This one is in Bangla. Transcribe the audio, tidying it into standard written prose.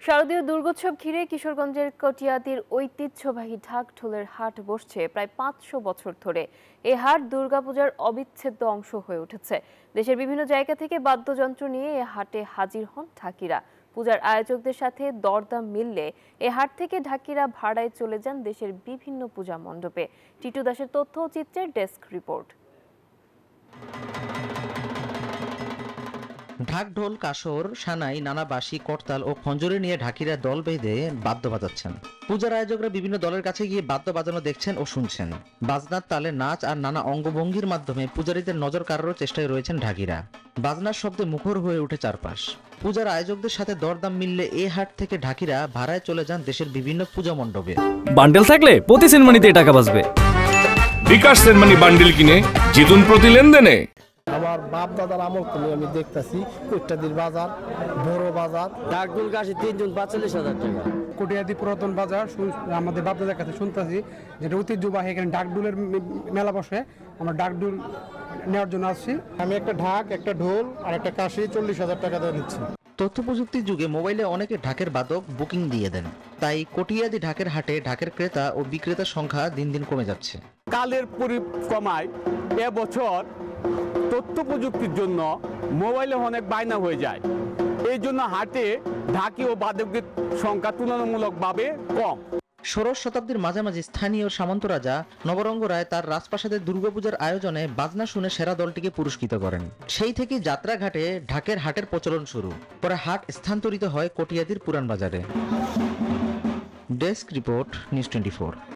শারদীয় দুর্গোৎসব ঘিরে কিশোরগঞ্জের কটিয়াদীর ঐতিহ্যবাহী ঢাক ঢোলের হাট বসছে প্রায় ৫০০ বছর ধরে। এই হাট দুর্গাপূজার অবিচ্ছেদ্য অংশ হয়ে উঠেছে। দেশের বিভিন্ন জায়গা থেকে বাদ্যযন্ত্র নিয়ে এ হাটে হাজির হন ঢাকিরা। পূজার আয়োজকদের সাথে দরদাম মিললে এ হাট থেকে ঢাকিরা ভাড়ায় চলে যান দেশের বিভিন্ন পূজা মণ্ডপে। টিটু দাসের তথ্য ও চিত্রের ডেস্ক রিপোর্ট। ঢাক, ঢোল, কাসর, সানাই, নানা বাঁশি, করতাল ও খঞ্জরে নিয়ে ঢাকিরা দল বেঁধে বাদ্য বাজাচ্ছেন। পূজার আয়োজকরা বিভিন্ন দলের কাছে গিয়ে বাদ্য বাজানো দেখছেন ও শুনছেন। বাজনার তালে নাচ আর নানা অঙ্গভঙ্গির মাধ্যমে পূজারীদের নজর কাড়ারও চেষ্টায় রয়েছেন ঢাকিরা। বাজনার শব্দে মুখর হয়ে ওঠে চারপাশ। পূজার আয়োজকদের সাথে দরদাম মিললে এই হাট থেকে ঢাকিরা ভাড়ায় চলে যান দেশের বিভিন্ন পূজা মণ্ডপে। বান্ডেল থাকলে প্রতি সেনমানিতে টাকা বাঁচবে। বিকাশ সেনমানি বান্ডেল কিনে জিতুন প্রতি লেনদেনে। আমার বাপ দাদার আমল থেকে আমি দেখতেছি কৈটাদির বাজার, বড় বাজার, ডাকডুল কাশি 3 জন 45,000 টাকা। কটিয়াদি পুরাতন বাজার আমাদের বাপ দাদার কাছে শুনতেছি যেটা ঐতিহ্যবাহী, এখানে ডাকডুলের মেলা বসে। আমরা ডাকডুল নেওয়ার জন্য আসছি। আমি একটা ঢাক, একটা ঢোল আর একটা কাশি 40,000 টাকা দিয়ে নিচ্ছি। তথ্য প্রযুক্তির যুগে মোবাইলে অনেকে ঢাকের বাদক বুকিং দিয়ে দেন, তাই কটিয়াদি ঢাকের হাটে ঢাকের ক্রেতা ও বিক্রেতার সংখ্যা দিন দিন কমে যাচ্ছে। কালের পরিক্রমায় এবছর তথ্য প্রযুক্তির জন্য মোবাইলে অনেক বায়না হয়ে যায়। এই জন্য হাটে ঢাকি ও বাদকদের সংখ্যা তুলনামূলকভাবে কম। ষোড়শ শতাব্দীর মাঝামাঝি স্থানীয় সামন্ত রাজা নবরঙ্গ রায় তার রাজপ্রাসাদের দুর্গাপূজার আয়োজনে বাজনা শুনে সেরা দলটিকে পুরস্কৃত করেন। সেই থেকেই যাত্রাঘাটে ঢাকের হাটের প্রচলন শুরু। পরে হাট স্থানান্তরিত হয় কটিয়াদির পুরান বাজারে। Desk report, news 24।